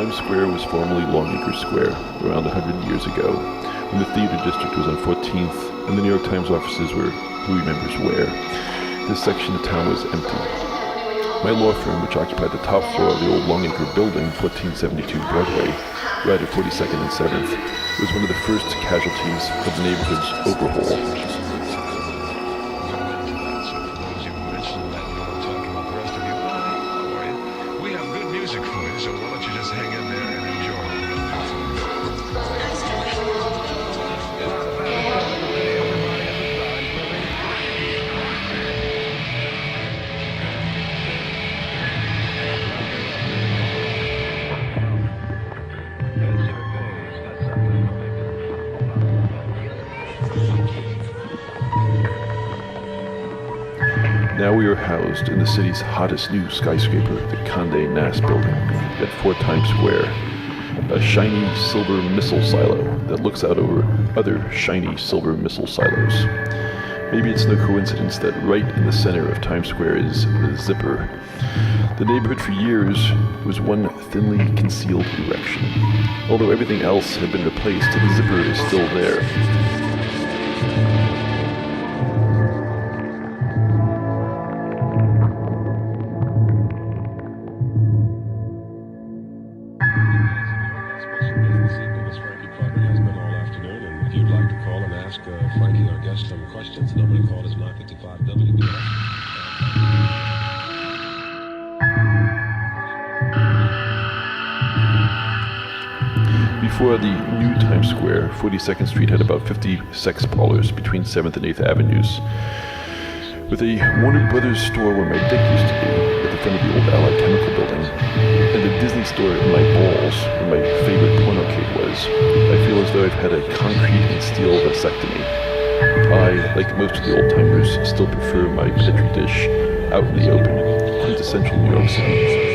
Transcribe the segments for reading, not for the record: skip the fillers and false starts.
Times Square was formerly Longacre Square around 100 years ago, when the theater district was on 14th and the New York Times offices were who remembers where. This section of town was empty. My law firm, which occupied the top floor of the old Longacre building, 1472 Broadway, right at 42nd and 7th, was one of the first casualties of the neighborhood's overhaul. Now we are housed in the city's hottest new skyscraper, the Condé Nast building at 4 Times Square, a shiny silver missile silo that looks out over other shiny silver missile silos. Maybe it's no coincidence that right in the center of Times Square is the Zipper. The neighborhood for years was one thinly concealed erection. Although everything else had been replaced, the Zipper is still there. Frankie, our guest, some questions. The number to call is 955 WBS. Before the new Times Square, 42nd Street had about 50 sex parlors between 7th and 8th Avenues, with a Warner Brothers store where my dick used to be, at the front of the old Allied Chemical building, and a Disney store in my balls, where my favorite porno cake was. I feel as though I've had a concrete and steel vasectomy. I, like most of the old-timers, still prefer my Petri dish out in the open, quintessential New York City.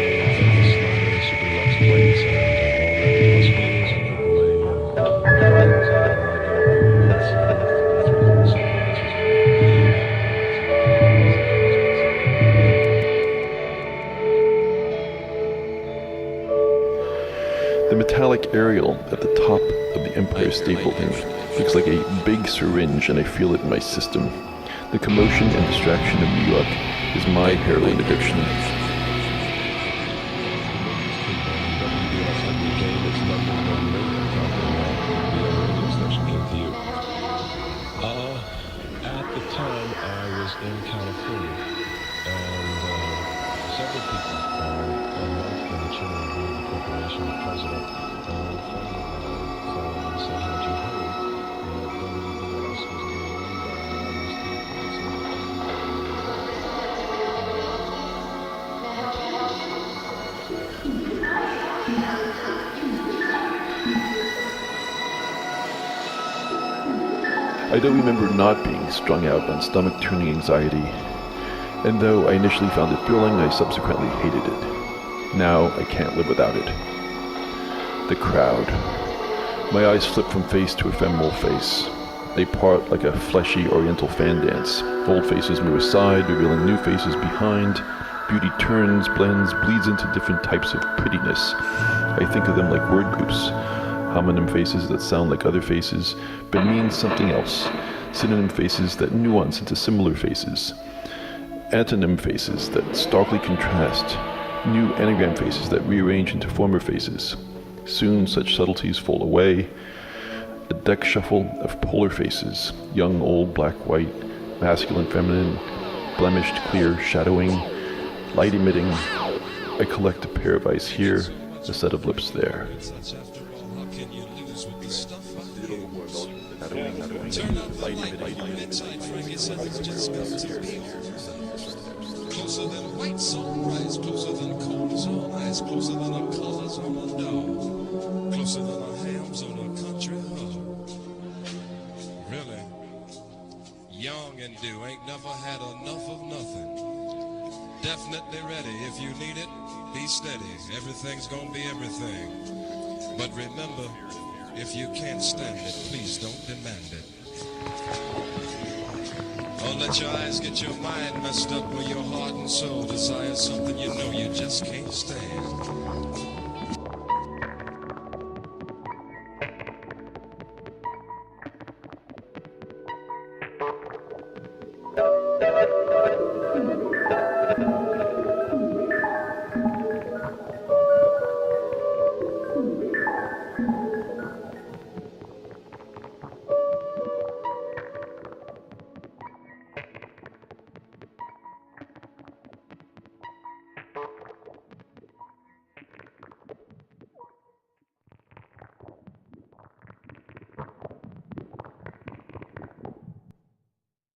The metallic aerial at the top of the Empire State Building looks like a big syringe, and I feel it in my system. The commotion and distraction of New York is my heroin addiction. At the time, I was in California, and several people, Mark and the chairman of the corporation, the president, called and said, "How'd you heard? I don't remember not being strung out on stomach-turning anxiety, and though I initially found it thrilling, I subsequently hated it. Now I can't live without it. The crowd. My eyes flip from face to ephemeral face. They part like a fleshy oriental fan dance. Old faces move aside, revealing new faces behind. Beauty turns, blends, bleeds into different types of prettiness. I think of them like word groups. Homonym faces that sound like other faces, but mean something else. Synonym faces that nuance into similar faces. Antonym faces that starkly contrast. New anagram faces that rearrange into former faces. Soon such subtleties fall away. A deck shuffle of polar faces. Young, old, black, white, masculine, feminine, blemished, clear, shadowing, light emitting. I collect a pair of eyes here, a set of lips there. Closer than white sunrise, closer than coals on ice, closer than our colors on a dog, closer than our hams on a country hug. Really, young and due, ain't never had enough of nothing. Definitely ready, if you need it, be steady. Everything's gonna be everything. But remember, if you can't stand it, please don't demand it. Don't let your eyes get your mind messed up where your heart and soul desires something you know you just can't stand.